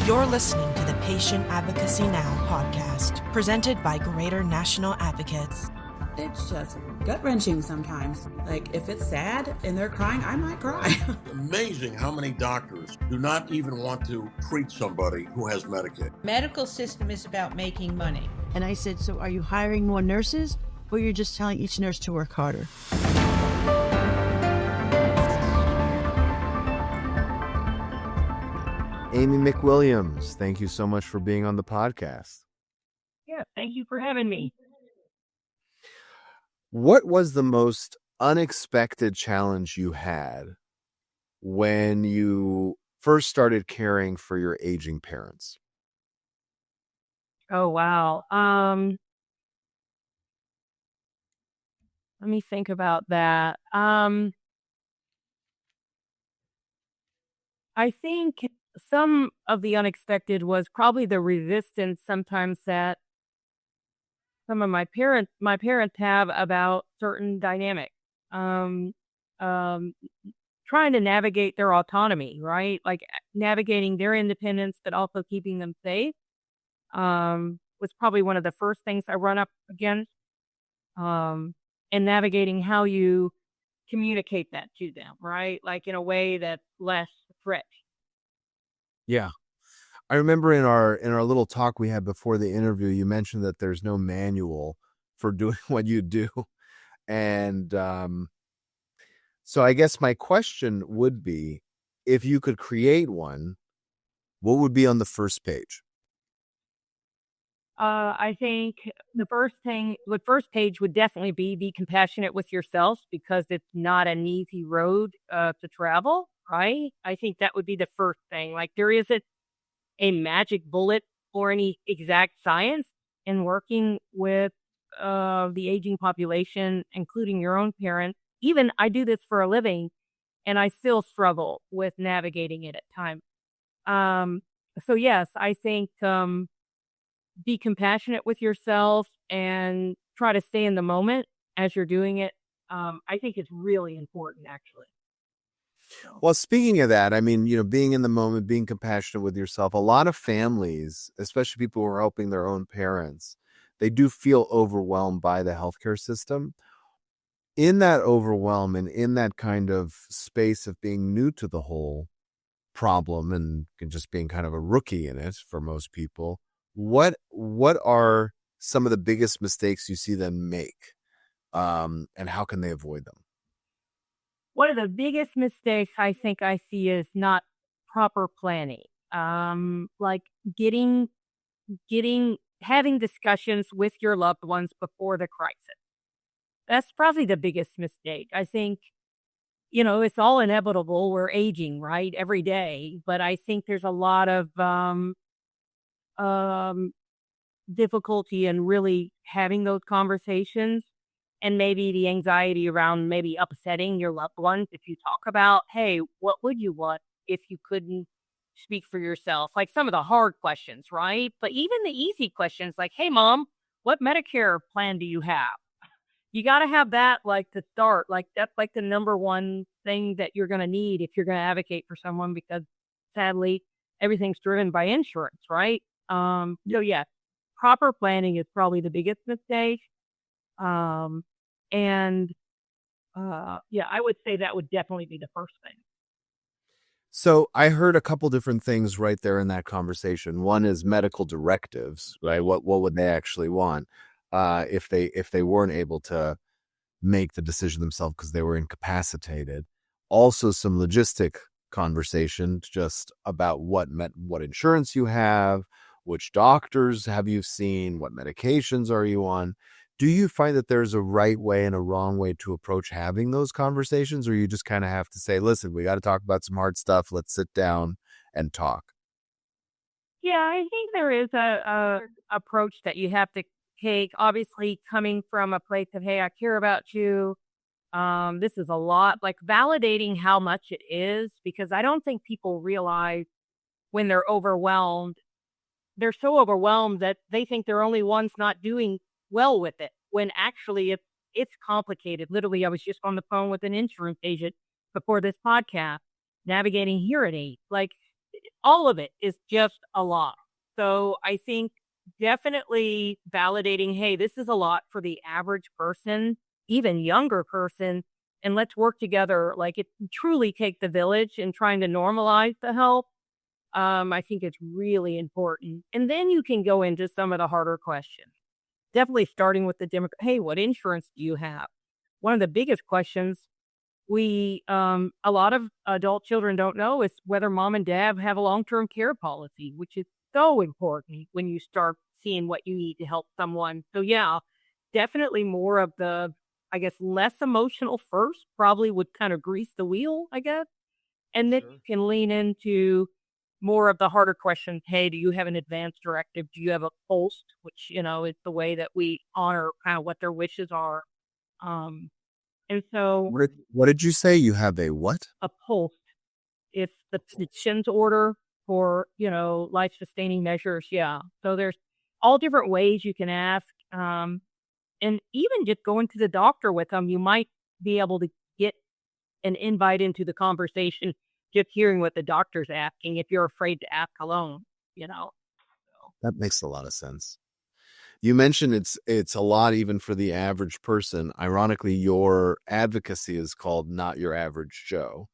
You're listening to the Patient Advocacy Now podcast, presented by Greater National Advocates. It's just gut-wrenching sometimes. Like, if it's sad and they're crying, I might cry. Amazing how many doctors do not even want to treat somebody who has Medicaid. Medical system is about making money. And I said, so are you hiring more nurses, or you're just telling each nurse to work harder? Amy McWilliams, thank you so much for being on the podcast. Yeah, thank you for having me. What was the most unexpected challenge you had when you first started caring for your aging parents? Oh, wow. Let me think about that. I think some of the unexpected was probably the resistance sometimes that some of my parents have about certain dynamics. Trying to navigate their autonomy, right? Like navigating their independence, but also keeping them safe, was probably one of the first things I run up against. And navigating how you communicate that to them, right? Like in a way that's less threat. Yeah. I remember in our little talk we had before the interview, you mentioned that there's no manual for doing what you do. And so I guess my question would be, if you could create one, what would be on the first page? I think the first page would definitely be compassionate with yourself, because it's not an easy road to travel, right? I think that would be the first thing. Like there isn't a magic bullet or any exact science in working with the aging population, including your own parents. Even I do this for a living, and I still struggle with navigating it at times. So yes, I think be compassionate with yourself and try to stay in the moment as you're doing it. I think it's really important, actually. Well, speaking of that, I mean, being in the moment, being compassionate with yourself, a lot of families, especially people who are helping their own parents, they do feel overwhelmed by the healthcare system. In that overwhelm and in that kind of space of being new to the whole problem and just being kind of a rookie in it for most people, what are some of the biggest mistakes you see them make, and how can they avoid them? One of the biggest mistakes I think I see is not proper planning. Like having discussions with your loved ones before the crisis. That's probably the biggest mistake. I think, it's all inevitable. We're aging, right? Every day. But I think there's a lot of difficulty in really having those conversations. And maybe the anxiety around maybe upsetting your loved ones. If you talk about, hey, what would you want if you couldn't speak for yourself? Like some of the hard questions, right? But even the easy questions like, hey, mom, what Medicare plan do you have? You got to have that like to start. Like that's like the number one thing that you're going to need if you're going to advocate for someone, because sadly, everything's driven by insurance, right? So yeah, proper planning is probably the biggest mistake. Yeah, I would say that would definitely be the first thing. So I heard a couple different things right there in that conversation. One is medical directives, right? What would they actually want if they weren't able to make the decision themselves because they were incapacitated? Also, some logistic conversation just about what insurance you have, which doctors have you seen, what medications are you on. Do you find that there's a right way and a wrong way to approach having those conversations, or you just kind of have to say, listen, we got to talk about some hard stuff. Let's sit down and talk? Yeah, I think there is a approach that you have to take, obviously coming from a place of, hey, I care about you. This is a lot, like validating how much it is, because I don't think people realize when they're overwhelmed, they're so overwhelmed that they think they're only ones not doing well with it, when actually it's complicated. Literally, I was just on the phone with an insurance agent before this podcast, navigating hearing aids. Like all of it is just a lot. So I think definitely validating, hey, this is a lot for the average person, even younger person, and let's work together. Like, it truly take the village in trying to normalize the help. I think it's really important. And then you can go into some of the harder questions. Definitely starting with the hey, what insurance do you have? One of the biggest questions a lot of adult children don't know is whether mom and dad have a long-term care policy, which is so important when you start seeing what you need to help someone. So yeah, definitely more of the, I guess, less emotional first probably would kind of grease the wheel, I guess. And then you can lean into more of the harder questions. Hey, do you have an advanced directive? Do you have a POLST, which, is the way that we honor kind of what their wishes are. And so What did you say? You have a what? a POLST, it's the petitions order for, life-sustaining measures. Yeah. So there's all different ways you can ask. And even just going to the doctor with them, you might be able to get an invite into the conversation, just hearing what the doctor's asking if you're afraid to ask alone, So. That makes a lot of sense. You mentioned it's a lot even for the average person. Ironically, your advocacy is called Not Your Average Joe.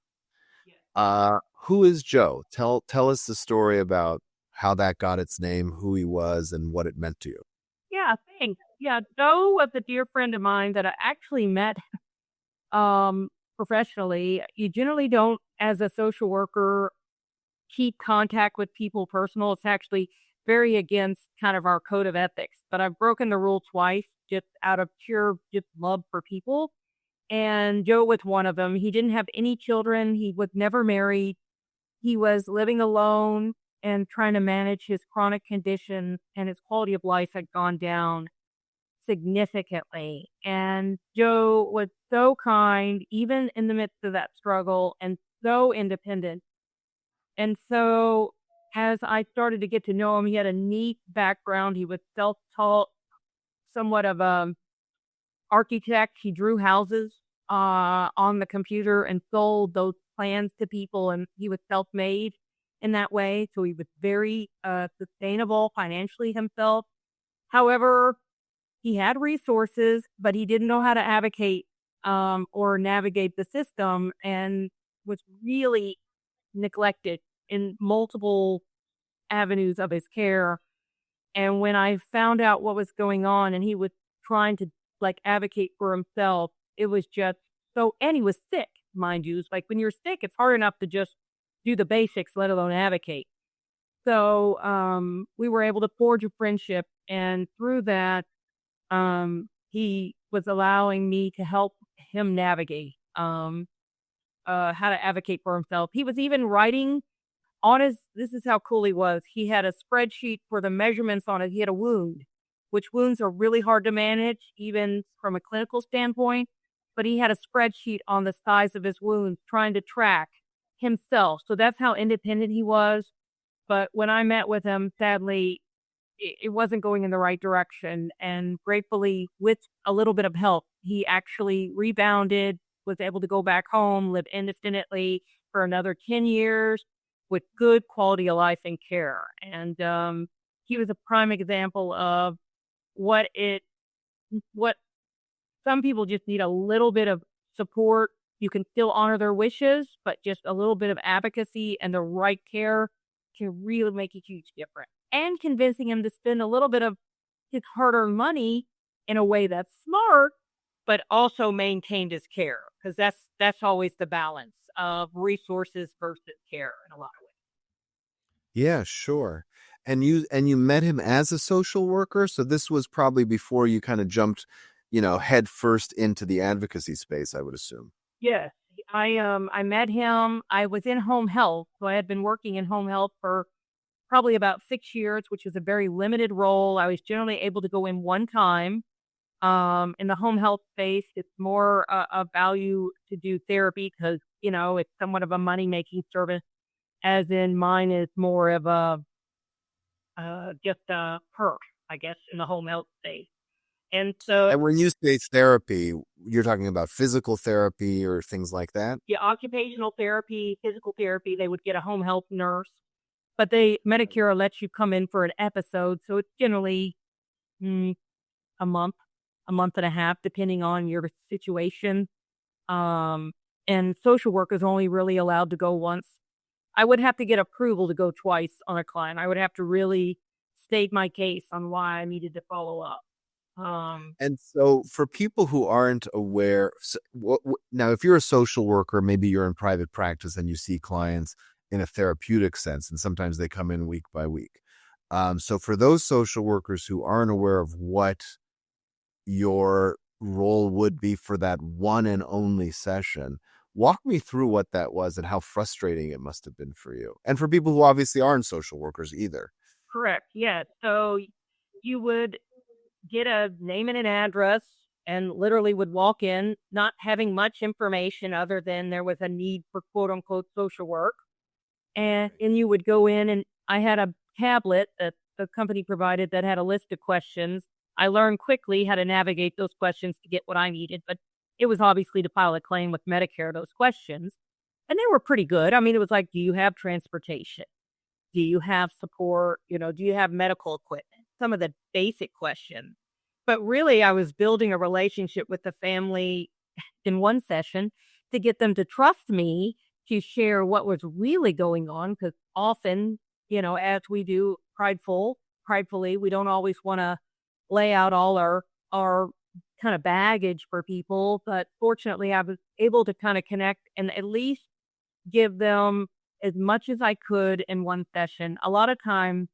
Who is Joe? Tell us the story about how that got its name, who he was, and what it meant to you. Yeah, thanks. Yeah, Joe was a dear friend of mine that I actually met professionally. You generally don't, as a social worker, keep contact with people personal. It's actually very against kind of our code of ethics. But I've broken the rule twice just out of pure just love for people. And Joe was one of them. He didn't have any children. He was never married. He was living alone and trying to manage his chronic condition, and his quality of life had gone down significantly. And Joe was so kind, even in the midst of that struggle, and so independent. And so as I started to get to know him, he had a neat background. He was self-taught, somewhat of an architect. He drew houses on the computer and sold those plans to people, and he was self-made in that way. So he was very sustainable financially himself. However, he had resources, but he didn't know how to advocate or navigate the system, and was really neglected in multiple avenues of his care. And when I found out what was going on, and he was trying to advocate for himself, it was just so, and he was sick, mind you. It's like when you're sick, it's hard enough to just do the basics, let alone advocate. So we were able to forge a friendship, and through that, he was allowing me to help him navigate how to advocate for himself. He was even writing on this is how cool he was. He had a spreadsheet for the measurements on it. He had a wound, which wounds are really hard to manage, even from a clinical standpoint. But he had a spreadsheet on the size of his wounds, trying to track himself. So that's how independent he was. But when I met with him, sadly, it wasn't going in the right direction. And gratefully, with a little bit of help, he actually rebounded, was able to go back home, live independently for another 10 years with good quality of life and care. And he was a prime example of what some people just need: a little bit of support. You can still honor their wishes, but just a little bit of advocacy and the right care can really make a huge difference. And convincing him to spend a little bit of his hard-earned money in a way that's smart, but also maintained his care, because that's always the balance of resources versus care in a lot of ways. Yeah, sure. And you met him as a social worker, so this was probably before you kind of jumped, head first into the advocacy space, I would assume. Yes, I met him. I was in home health, so I had been working in home health for probably about 6 years, which was a very limited role. I was generally able to go in one time. In the home health space, it's more a value to do therapy because, it's somewhat of a money-making service, as in mine is more of a just a perk, I guess, in the home health space. And so, And when you say therapy, you're talking about physical therapy or things like that? yeah, occupational therapy, physical therapy, they would get a home health nurse but Medicare lets you come in for an episode. So it's generally a month and a half, depending on your situation. And social work is only really allowed to go once. I would have to get approval to go twice on a client. I would have to really state my case on why I needed to follow up. And so for people who aren't aware, now, if you're a social worker, maybe you're in private practice and you see clients in a therapeutic sense, and sometimes they come in week by week. So for those social workers who aren't aware of what your role would be for that one and only session, walk me through what that was and how frustrating it must have been for you. And for people who obviously aren't social workers either. Correct. Yeah. So you would get a name and an address and literally would walk in, not having much information other than there was a need for quote unquote social work. And you would go in, and I had a tablet that the company provided that had a list of questions. I learned quickly how to navigate those questions to get what I needed, but it was obviously to file a claim with Medicare, those questions. And they were pretty good. I mean, it was like, do you have transportation? Do you have support? Do you have medical equipment? Some of the basic questions. But really, I was building a relationship with the family in one session to get them to trust me to share what was really going on. Because often, as we do pridefully, we don't always want to lay out all our kind of baggage for people. But fortunately, I was able to kind of connect and at least give them as much as I could in one session. A lot of times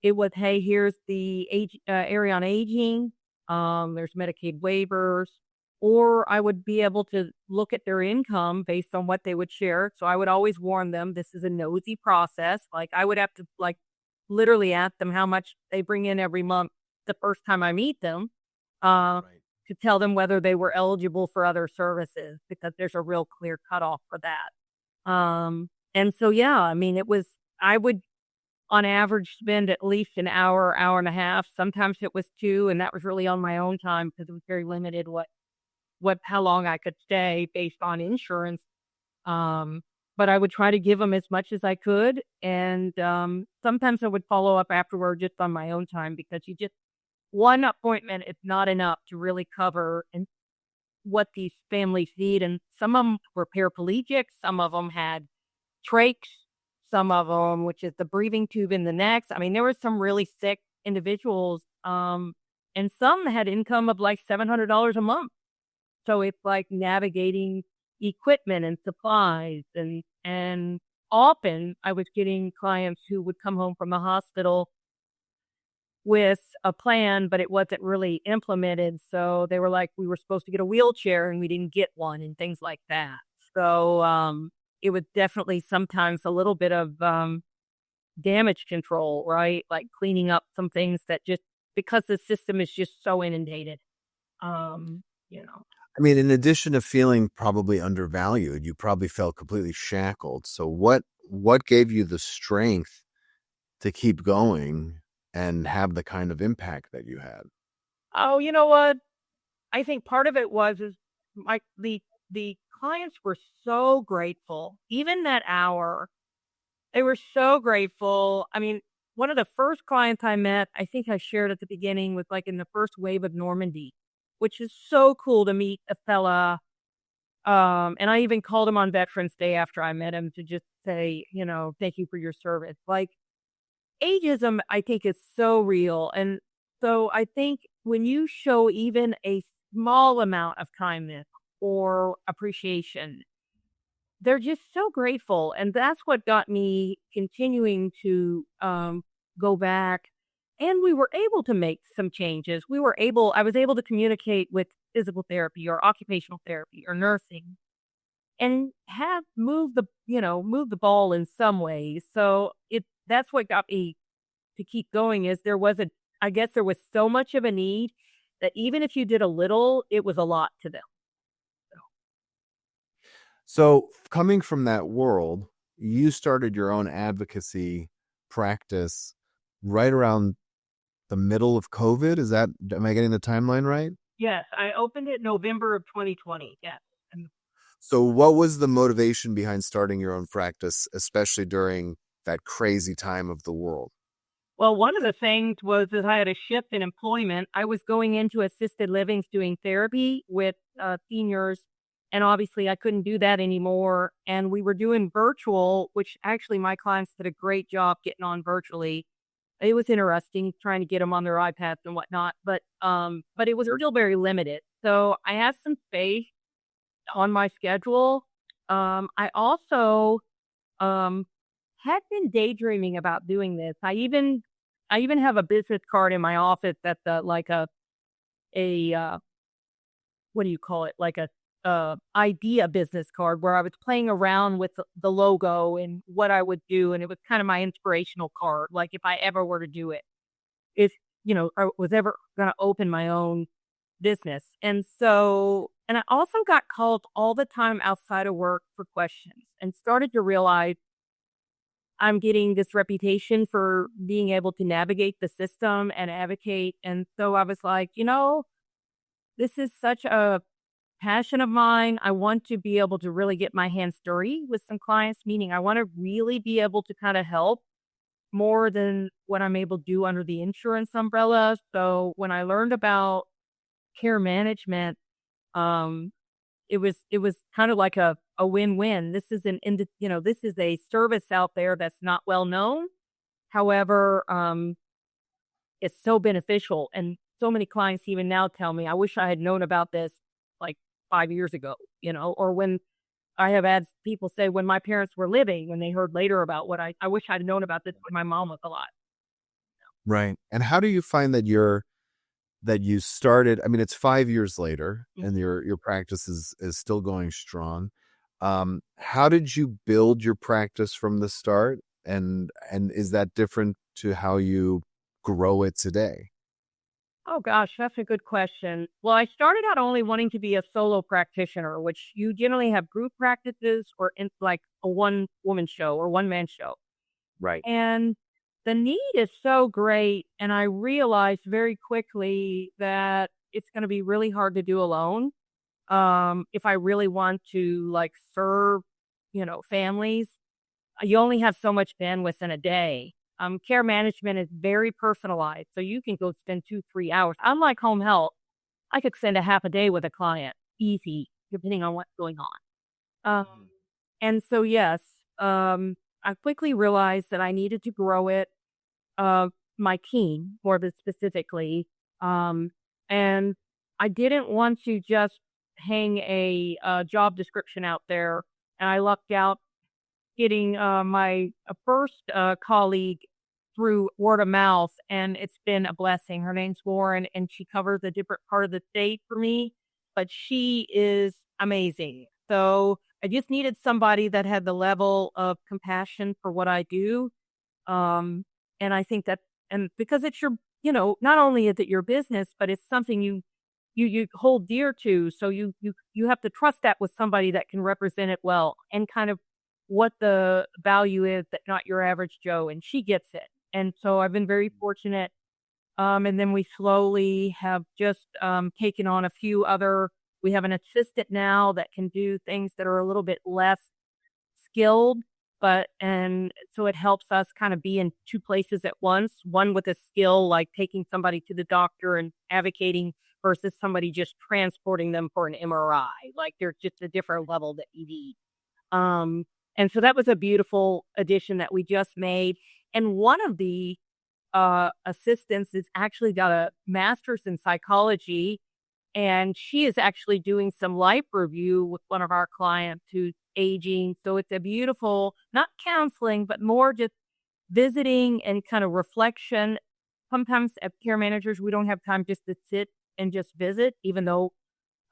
it was, hey, here's the area on aging. There's Medicaid waivers. Or I would be able to look at their income based on what they would share. So I would always warn them, this is a nosy process. Like, I would have to literally ask them how much they bring in every month the first time I meet them, to tell them whether they were eligible for other services, because there's a real clear cutoff for that. And so, yeah, I mean, I would on average spend at least an hour and a half. Sometimes it was 2, and that was really on my own time because it was very limited how long I could stay based on insurance. But I would try to give them as much as I could. And sometimes I would follow up afterward just on my own time, because one appointment is not enough to really cover what these families need. And some of them were paraplegic. Some of them had trachs. Some of them, which is the breathing tube in the neck. I mean, there were some really sick individuals. And some had income of like $700 a month. So it's like navigating equipment and supplies. And often I was getting clients who would come home from the hospital with a plan, but it wasn't really implemented. So they were like, we were supposed to get a wheelchair and we didn't get one, and things like that. So it was definitely sometimes a little bit of damage control, right? Like cleaning up some things that just because the system is just so inundated. I mean, in addition to feeling probably undervalued, you probably felt completely shackled. So what gave you the strength to keep going and have the kind of impact that you had? Oh, you know what? I think part of it is the clients were so grateful. Even that hour, they were so grateful. I mean, one of the first clients I met, I think I shared at the beginning, was like in the first wave of Normandy, which is so cool to meet a fella. And I even called him on Veterans Day after I met him to just say, thank you for your service. Like, ageism, I think, is so real. And so I think when you show even a small amount of kindness or appreciation, they're just so grateful. And that's what got me continuing to go back. And we were able to make some changes. I was able to communicate with physical therapy or occupational therapy or nursing, and have moved the ball in some ways. So that's what got me to keep going. Is there was so much of a need that even if you did a little, it was a lot to them. So coming from that world, you started your own advocacy practice right around the middle of COVID. Am I getting the timeline right? Yes, I opened it November of 2020. Yes. So what was the motivation behind starting your own practice, especially during that crazy time of the world? Well, one of the things was that I had a shift in employment. I was going into assisted livings doing therapy with seniors, and obviously I couldn't do that anymore. And we were doing virtual, which actually my clients did a great job getting on virtually. It was interesting trying to get them on their iPads and whatnot, but it was still very limited. So I had some space on my schedule. I also had been daydreaming about doing this. I even have a business card in my office that's like a what do you call it? Like a idea business card where I was playing around with the logo and what I would do, and it was kind of my inspirational card. Like if I ever were to do it, if I was ever going to open my own business, and I also got called all the time outside of work for questions, and started to realize I'm getting this reputation for being able to navigate the system and advocate. And so I was like, this is such a passion of mine. I want to be able to really get my hands dirty with some clients, meaning I want to really be able to kind of help more than what I'm able to do under the insurance umbrella. So when I learned about care management, it was kind of like a win-win. This is this is a service out there that's not well known. However, it's so beneficial, and so many clients even now tell me, I wish I had known about this like 5 years ago, or when I have had people say when my parents were living, when they heard later about what I wish I'd known about this when my mom was alive. Right. And how do you find that you started, I mean, it's 5 years later and your practice is still going strong. How did you build your practice from the start? And is that different to how you grow it today? Oh gosh, that's a good question. Well, I started out only wanting to be a solo practitioner, which you generally have group practices or in like a one woman show or one man show. Right. And the need is so great. And I realized very quickly that it's going to be really hard to do alone. If I really want to like serve, families, you only have so much bandwidth in a day. Care management is very personalized. So you can go spend 2-3 hours. Unlike home health, I could spend a half a day with a client, easy, depending on what's going on. And so, yes, I quickly realized that I needed to grow it, my team, more specifically. And I didn't want to just hang a job description out there. And I lucked out getting my first colleague through word of mouth, and it's been a blessing. Her name's Warren, and she covers a different part of the state for me, but she is amazing. So I just needed somebody that had the level of compassion for what I do. And I think that, and because it's your, not only is it your business, but it's something you hold dear to. So you have to trust that with somebody that can represent it well and kind of what the value is that not your average Joe, and she gets it. And so I've been very fortunate. And then we slowly have just taken on a few other, we have an assistant now that can do things that are a little bit less skilled, and so it helps us kind of be in two places at once, one with a skill like taking somebody to the doctor and advocating versus somebody just transporting them for an MRI. Like there's just a different level that you need. And so that was a beautiful addition that we just made. And one of the assistants has actually got a master's in psychology, and she is actually doing some life review with one of our clients who's aging. So it's a beautiful, not counseling, but more just visiting and kind of reflection. Sometimes as care managers, we don't have time just to sit and just visit, even though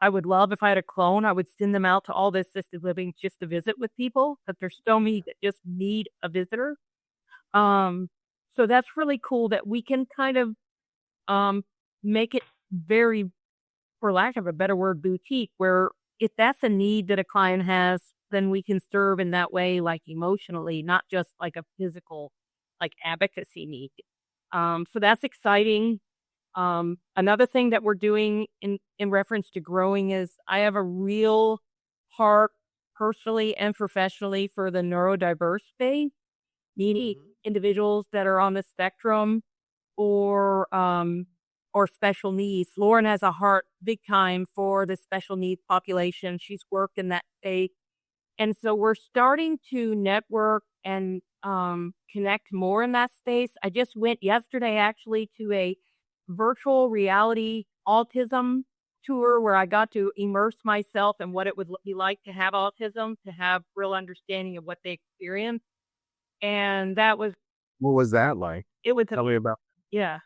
I would love if I had a clone, I would send them out to all the assisted living just to visit with people, but there's so many that just need a visitor. So that's really cool that we can kind of make it very, for lack of a better word, boutique, where if that's a need that a client has, then we can serve in that way, like emotionally, not just like a physical, like advocacy need. So that's exciting. Another thing that we're doing in reference to growing is I have a real heart personally and professionally for the neurodiverse space, needy individuals that are on the spectrum or special needs. Lauren has a heart big time for the special needs population. She's worked in that space. And so we're starting to network and connect more in that space. I just went yesterday actually to a virtual reality autism tour where I got to immerse myself in what it would be like to have autism, to have real understanding of what they experience. And that was, What was that like? it was, Tell me about. yeah.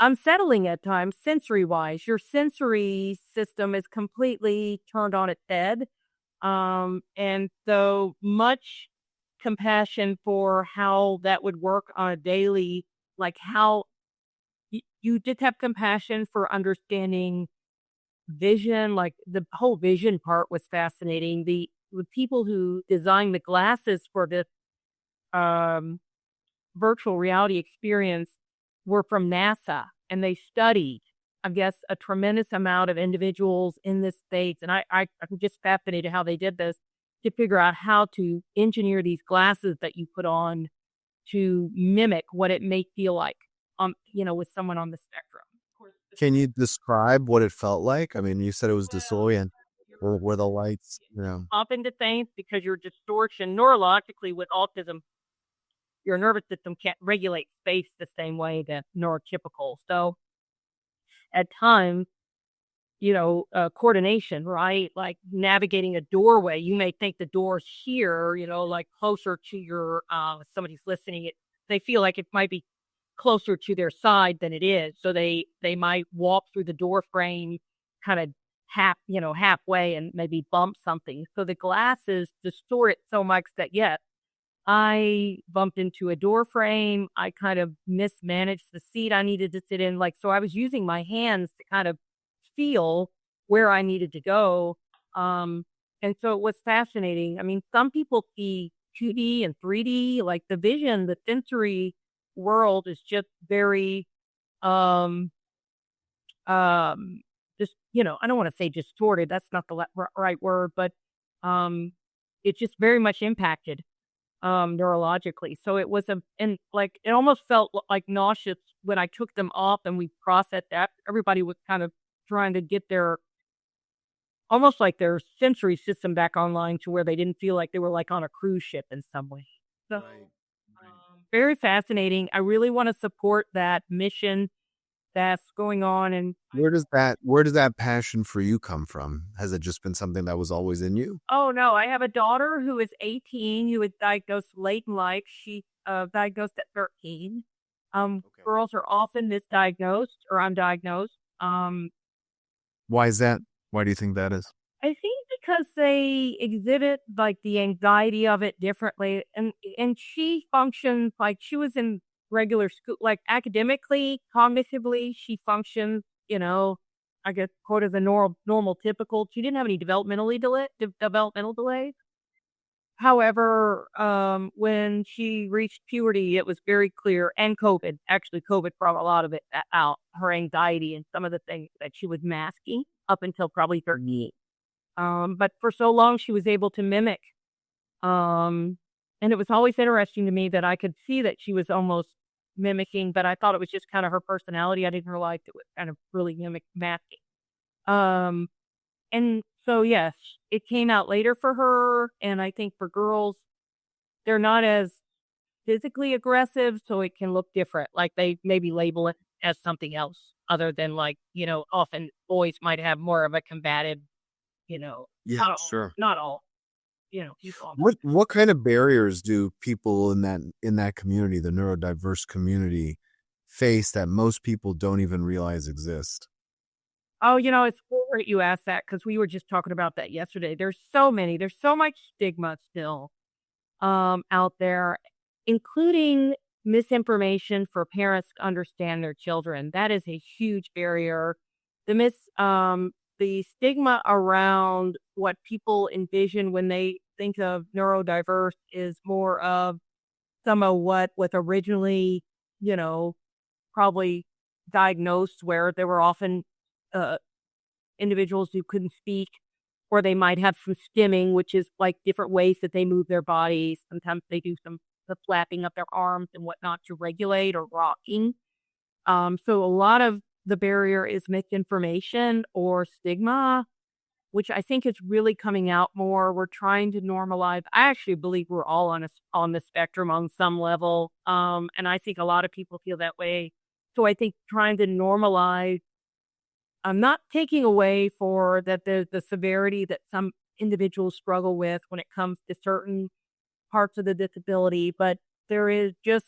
Unsettling at times, sensory wise. Your sensory system is completely turned on its head. And so much compassion for how that would work on a daily, like how you did have compassion for understanding vision, like the whole vision part was fascinating. The people who designed the glasses for this virtual reality experience were from NASA, and they studied, I guess, a tremendous amount of individuals in this space. And I'm just fascinated how they did this to figure out how to engineer these glasses that you put on to mimic what it may feel like, with someone on the spectrum. Can you describe what it felt like? I mean, you said it was disorienting. Were the lights, Up into things because your distortion neurologically with autism, your nervous system can't regulate space the same way that neurotypical. So at times, coordination, right? Like navigating a doorway, you may think the door's here, like closer to your, somebody's listening, they feel like it might be closer to their side than it is. So they might walk through the door frame kind of halfway and maybe bump something. So the glasses distort it so much that, yes, I bumped into a door frame. I kind of mismanaged the seat I needed to sit in. So I was using my hands to kind of feel where I needed to go. And so it was fascinating. I mean, some people see 2D and 3D, like the vision, the sensory world is just very, just, I don't want to say distorted. That's not the right word, but it's just very much impacted neurologically. So it was it almost felt like nauseous when I took them off and we processed that. Everybody was kind of trying to get almost like their sensory system back online to where they didn't feel like they were like on a cruise ship in some way. So very fascinating. I really want to support that mission that's going on. And where does that passion for you come from? Has it just been something that was always in you? Oh no, I have a daughter who is 18, who was diagnosed late in life. She diagnosed at 13. Okay. Girls are often misdiagnosed or undiagnosed. Why is that? Why do you think that is? I think because they exhibit like the anxiety of it differently, and she functions like she was in regular school, like academically, cognitively, she functions, I guess, quote as a normal typical. She didn't have any developmental delays. However, when she reached puberty, it was very clear, and COVID brought a lot of it out, her anxiety and some of the things that she was masking up until probably 38. But for so long, she was able to mimic. And it was always interesting to me that I could see that she was almost mimicking, but I thought it was just kind of her personality. I didn't realize it was kind of really masking. And so, yes, it came out later for her. And I think for girls, they're not as physically aggressive, so it can look different. Like they maybe label it as something else other than often boys might have more of a combative, Yeah, sure. Not all. What kind of barriers do people in that community, the neurodiverse community, face that most people don't even realize exist? Oh, it's great you asked that because we were just talking about that yesterday. There's so much stigma still out there, including misinformation for parents to understand their children. That is a huge barrier. The stigma around what people envision when they think of neurodiverse is more of some of what was originally, probably diagnosed, where there were often individuals who couldn't speak or they might have some stimming, which is like different ways that they move their bodies. Sometimes they do the flapping of their arms and whatnot to regulate or rocking. So a lot of the barrier is misinformation or stigma, which I think is really coming out more. We're trying to normalize. I actually believe we're all on the spectrum on some level. And I think a lot of people feel that way. So I think trying to normalize, I'm not taking away for that the severity that some individuals struggle with when it comes to certain parts of the disability, but there is just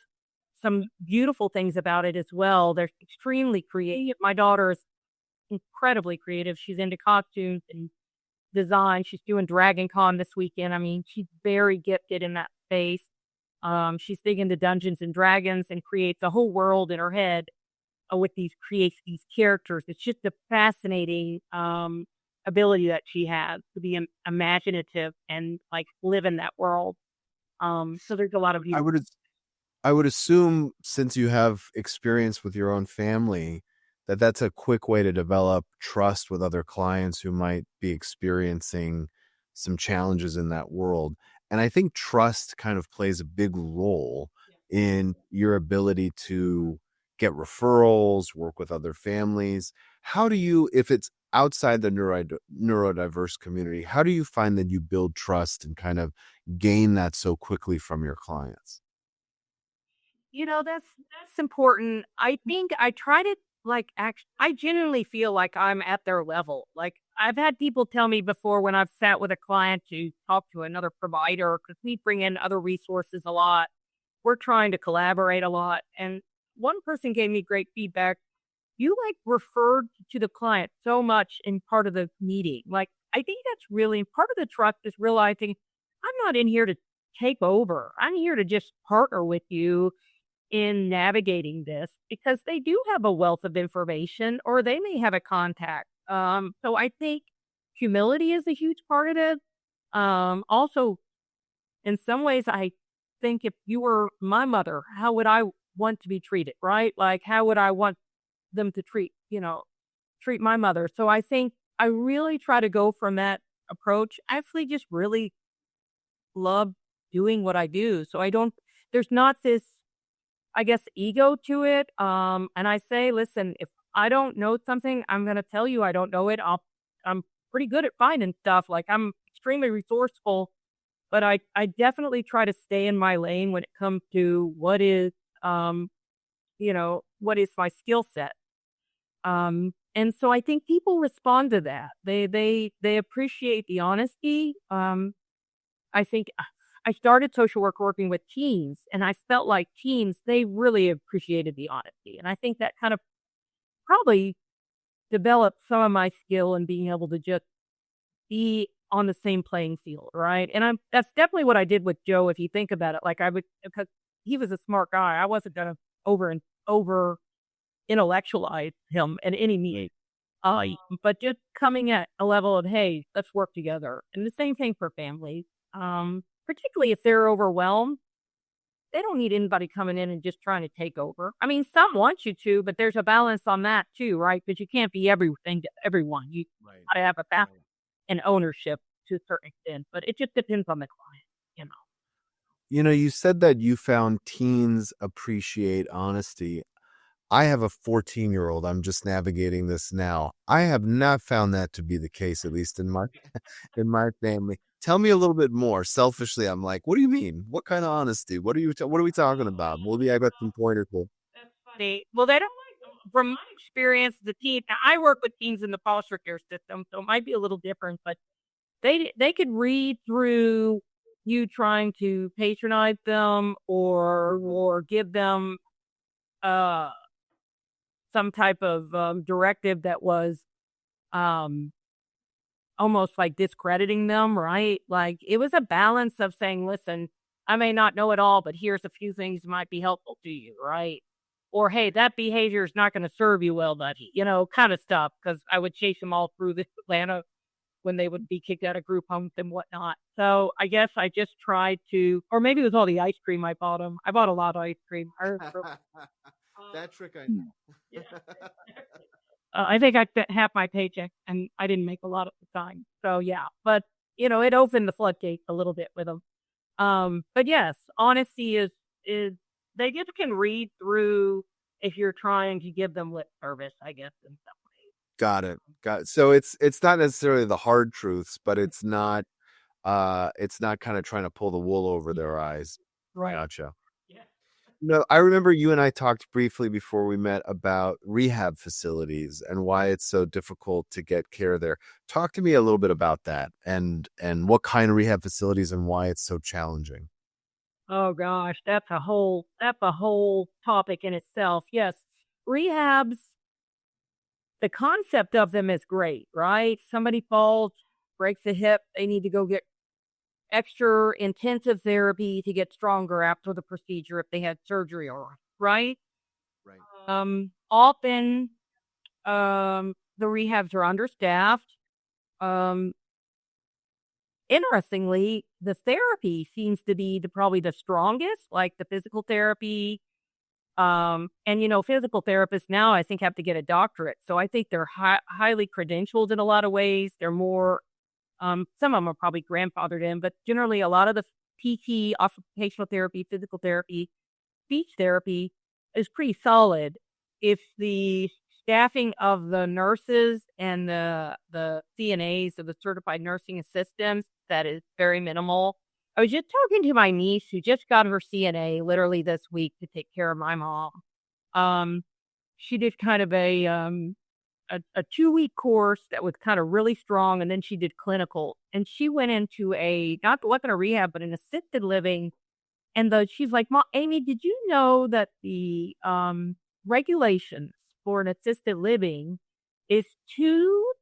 some beautiful things about it as well. They're extremely creative. My daughter is incredibly creative. She's into costumes and design. She's doing Dragon Con this weekend. I mean, she's very gifted in that space. She's big into Dungeons and Dragons and creates a whole world in her head with creates these characters. It's just a fascinating ability that she has to be imaginative and like live in that world. So there's a lot of I would assume, since you have experience with your own family, that that's a quick way to develop trust with other clients who might be experiencing some challenges in that world. And I think trust kind of plays a big role in your ability to get referrals, work with other families. How do you, if it's outside the neurodiverse community, how do you find that you build trust and kind of gain that so quickly from your clients? That's important. I think I try to I genuinely feel like I'm at their level. Like I've had people tell me before when I've sat with a client to talk to another provider, because we bring in other resources a lot. We're trying to collaborate a lot. And one person gave me great feedback. You referred to the client so much in part of the meeting. Like, I think that's really part of the trust is realizing I'm not in here to take over. I'm here to just partner with you in navigating this, because they do have a wealth of information or they may have a contact. So I think humility is a huge part of it. Also, in some ways, I think if you were my mother, how would I want to be treated, right? Like, how would I want them to treat my mother? So I think I really try to go from that approach. I actually just really love doing what I do. So there's not this, I guess, ego to it. And I say, listen, if I don't know something, I'm going to tell you I don't know it. I'm pretty good at finding stuff. Like, I'm extremely resourceful, but I definitely try to stay in my lane when it comes to what is my skill set. And so I think people respond to that. They appreciate the honesty. I think I started social work working with teens, and I felt like teens, they really appreciated the honesty. And I think that kind of probably developed some of my skill in being able to just be on the same playing field, right? And that's definitely what I did with Joe, if you think about it. Like, because he was a smart guy. I wasn't going to over intellectualize him in any means. But just coming at a level of, hey, let's work together. And the same thing for families. Particularly if they're overwhelmed, they don't need anybody coming in and just trying to take over. I mean, some want you to, but there's a balance on that too, right? Because you can't be everything to everyone. You gotta have a balance and ownership to a certain extent, but it just depends on the client, You said that you found teens appreciate honesty. I have a 14-year-old. I'm just navigating this now. I have not found that to be the case, at least in my family. Tell me a little bit more. Selfishly, I'm like, what do you mean? What kind of honesty? What are we talking about? Maybe I got some pointers. That's funny. Well, they don't from my experience, the teen. Now, I work with teens in the foster care system, so it might be a little different, but they could read through you trying to patronize them or give them some type of directive that was almost like discrediting them, right? Like, it was a balance of saying, listen, I may not know it all, but here's a few things that might be helpful to you, right? Or, hey, that behavior is not going to serve you well, buddy, kind of stuff. Because I would chase them all through Atlanta when they would be kicked out of group homes and whatnot. So I guess I just tried to, or maybe it was all the ice cream I bought them. I bought a lot of ice cream. That trick I know. I think I spent half my paycheck, and I didn't make a lot at the time. So yeah, but it opened the floodgates a little bit with them. But yes, honesty is they just can read through if you're trying to give them lip service, I guess, in some ways. Got it. Got it. So it's not necessarily the hard truths, but it's not kind of trying to pull the wool over their eyes. Right. Gotcha. Yeah. No, I remember you and I talked briefly before we met about rehab facilities and why it's so difficult to get care there. Talk to me a little bit about that and what kind of rehab facilities and why it's so challenging. Oh gosh, that's a whole topic in itself. Yes, rehabs, the concept of them is great, right? Somebody falls, breaks a hip, they need to go get extra intensive therapy to get stronger after the procedure if they had surgery already, right? Right. Often the rehabs are understaffed. Interestingly, the therapy seems to be probably the strongest, like the physical therapy. And physical therapists now I think have to get a doctorate, so I think they're highly credentialed in a lot of ways. They're more, some of them are probably grandfathered in, but generally a lot of the PT, occupational therapy, physical therapy, speech therapy is pretty solid. If the staffing of the nurses and the CNAs, or the certified nursing assistants, that is very minimal. I was just talking to my niece who just got her CNA literally this week to take care of my mom. She did kind of a 2-week course that was kind of really strong, and then she did clinical. And she went into wasn't a rehab, but an assisted living. And she's like, Mom, Amy, did you know that the regulations for an assisted living is two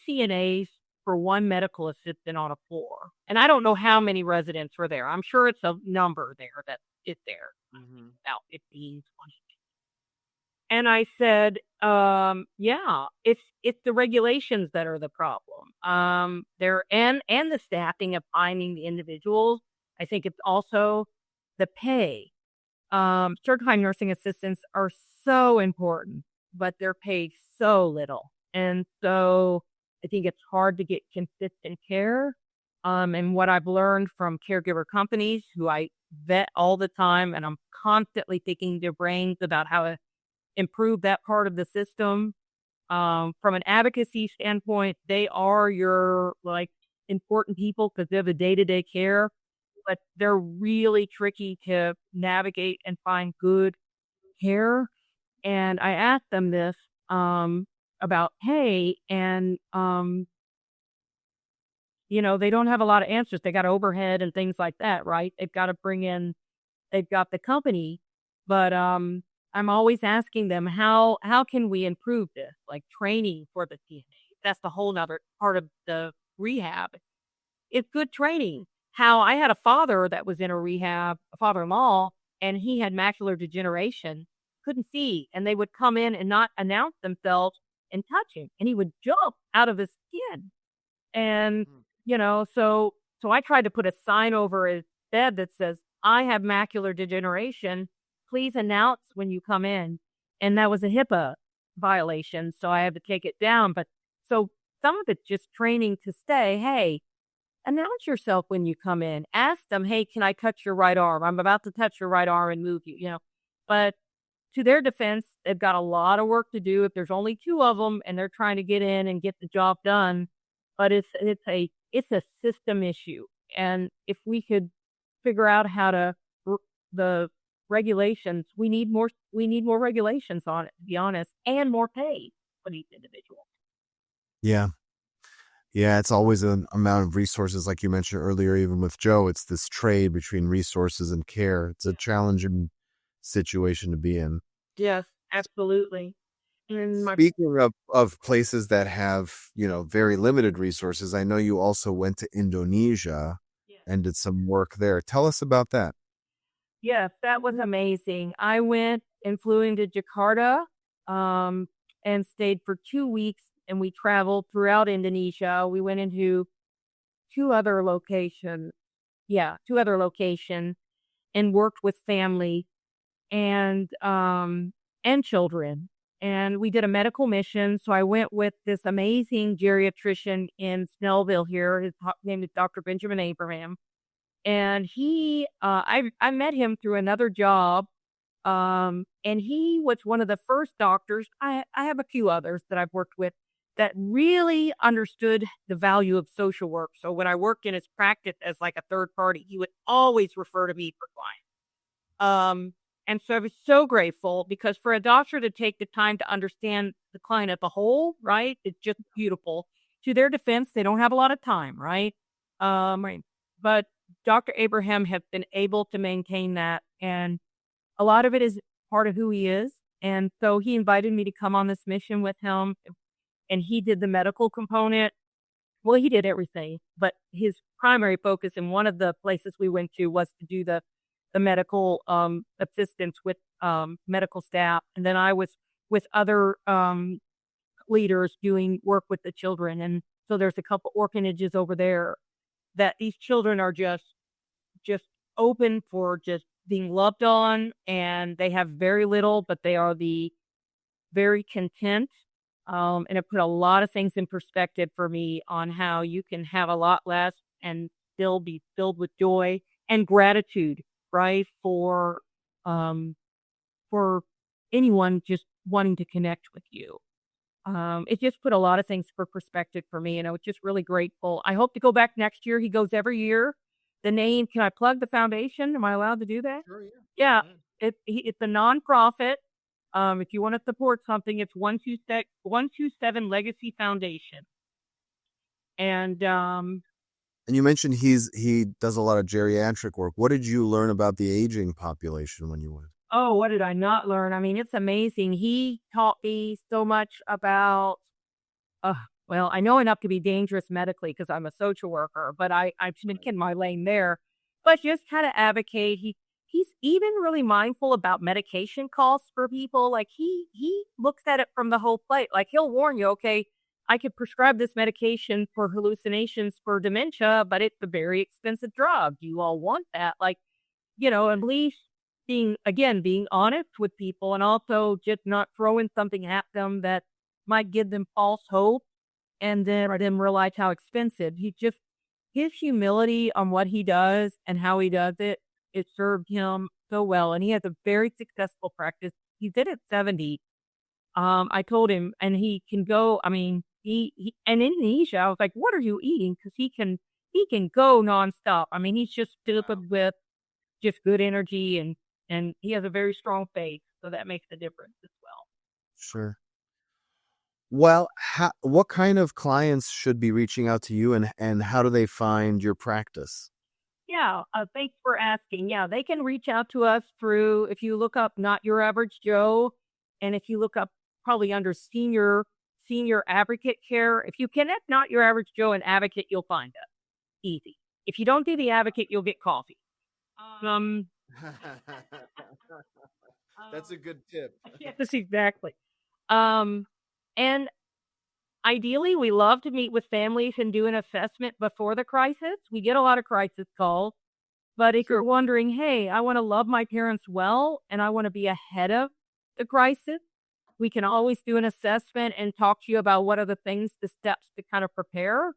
CNAs for one medical assistant on a floor? And I don't know how many residents were there. I'm sure it's a number there that is there. About 15, 20. And I said, yeah, it's the regulations that are the problem. There and the staffing of finding the individuals. I think it's also the pay. Certified nursing assistants are so important, but they're paid so little. And so I think it's hard to get consistent care. And what I've learned from caregiver companies who I vet all the time, and I'm constantly picking their brains about how to improve that part of the system. From an advocacy standpoint, they are your important people because they're the day-to-day care, but they're really tricky to navigate and find good care. And I asked them this about pay, and they don't have a lot of answers. They got overhead and things like that, right? They've got the company, but I'm always asking them, how can we improve this? Like training for the CNA. That's the whole other part of the rehab. It's good training. How I had a father that was in a rehab, a father-in-law, and he had macular degeneration, couldn't see, and they would come in and not announce themselves and touch him, and he would jump out of his skin. And, so I tried to put a sign over his bed that says, I have macular degeneration. Please announce when you come in. And that was a HIPAA violation, so I had to take it down. But so some of it's just training to stay, hey, announce yourself when you come in. Ask them, hey, can I touch your right arm? I'm about to touch your right arm and move you, But to their defense, they've got a lot of work to do if there's only 2 of them and they're trying to get in and get the job done. But it's a system issue. And if we could figure out how to the regulations, we need more regulations on it, to be honest, and more pay for each individual. Yeah. Yeah, it's always an amount of resources, like you mentioned earlier, even with Joe, it's this trade between resources and care. It's a challenging situation to be in. Yes, absolutely. And Speaking of places that have, very limited resources, I know you also went to Indonesia and did some work there. Tell us about that. Yes, that was amazing. I went and flew into Jakarta and stayed for 2 weeks, and we traveled throughout Indonesia. We went into 2 other locations. Yeah, 2 other locations, and worked with family. And and children. And we did a medical mission. So I went with this amazing geriatrician in Snellville here. His name is Dr. Benjamin Abraham. And I met him through another job. And he was one of the first doctors. I have a few others that I've worked with that really understood the value of social work. So when I worked in his practice as like a third party, he would always refer to me for clients. And so I was so grateful because for a doctor to take the time to understand the client as a whole, right? It's just beautiful. To their defense, they don't have a lot of time, right? Right. But Dr. Abraham has been able to maintain that. And a lot of it is part of who he is. And so he invited me to come on this mission with him. And he did the medical component. Well, he did everything. But his primary focus in one of the places we went to was to do the medical assistance with medical staff. And then I was with other leaders doing work with the children. And so there's a couple orphanages over there that these children are just open for just being loved on. And they have very little, but they are very content. And it put a lot of things in perspective for me on how you can have a lot less and still be filled with joy and gratitude, right? For anyone just wanting to connect with you. It just put a lot of things for perspective for me, and I was just really grateful. I hope to go back next year. He goes every year. The name, can I plug the foundation? Am I allowed to do that? Sure, Yeah. It's a nonprofit. If you want to support something, it's 127 Legacy Foundation. And you mentioned he does a lot of geriatric work. What did you learn about the aging population when you went? oh, what did I not learn? I mean, it's amazing. He taught me so much about, well, I know enough to be dangerous medically because I'm a social worker, but I've been in my lane there. But just how to advocate. He's even really mindful about medication costs for people. Like he looks at it from the whole plate. Like he'll warn you, okay, I could prescribe this medication for hallucinations for dementia, but it's a very expensive drug. Do you all want that? Like, at least being honest with people and also just not throwing something at them that might give them false hope and then or them realize how expensive. His humility on what he does and how he does it served him so well. And he has a very successful practice. He did it 70. I told him, and he can go, I mean, he in Indonesia, I was like, what are you eating? Because he can go nonstop. I mean, he's just filled with just good energy and he has a very strong faith. So that makes a difference as well. Sure. Well, what kind of clients should be reaching out to you and how do they find your practice? Yeah, thanks for asking. Yeah, they can reach out to us through, if you look up Not Your Average Joe, and if you look up probably under senior advocate care, if you connect Not Your Average Joe and advocate, you'll find us. Easy. If you don't do the advocate, you'll get coffee. That's a good tip. Yes, exactly. And ideally, we love to meet with families and do an assessment before the crisis. We get a lot of crisis calls. But if you're wondering, hey, I want to love my parents well, and I want to be ahead of the crisis, we can always do an assessment and talk to you about what are the steps to kind of prepare.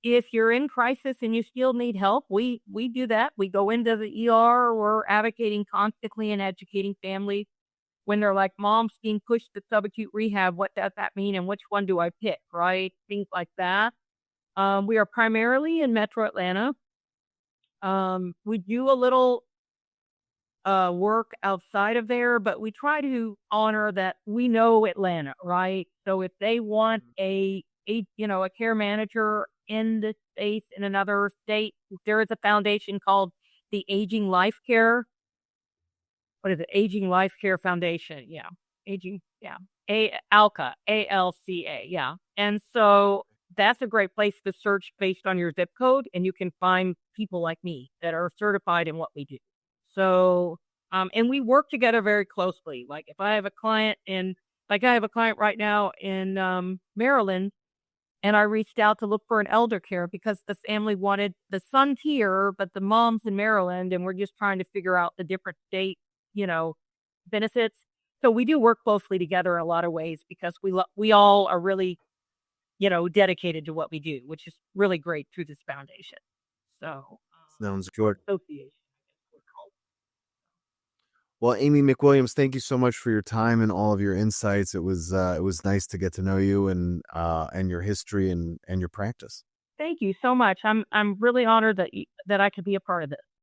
If you're in crisis and you still need help, we do that. We go into the ER. We're advocating constantly and educating families. When they're like, mom's being pushed to subacute rehab, what does that mean? And which one do I pick, right? Things like that. We are primarily in Metro Atlanta. We do a little work outside of there, but we try to honor that we know Atlanta, right? So if they want a care manager in the space in another state, there is a foundation called the Aging Life Care. What is it? Aging Life Care Foundation. Yeah. ALCA, ALCA. Yeah. And so that's a great place to search based on your zip code, and you can find people like me that are certified in what we do. So, and we work together very closely. Like if I have a client right now in Maryland, and I reached out to look for an elder care because the family wanted the son's here, but the mom's in Maryland, and we're just trying to figure out the different state, benefits. So we do work closely together in a lot of ways because we all are really, dedicated to what we do, which is really great through this foundation. So Sounds good. association. Well, Amy McWilliams, thank you so much for your time and all of your insights. It was nice to get to know you and your history and your practice. Thank you so much. I'm really honored that I could be a part of this.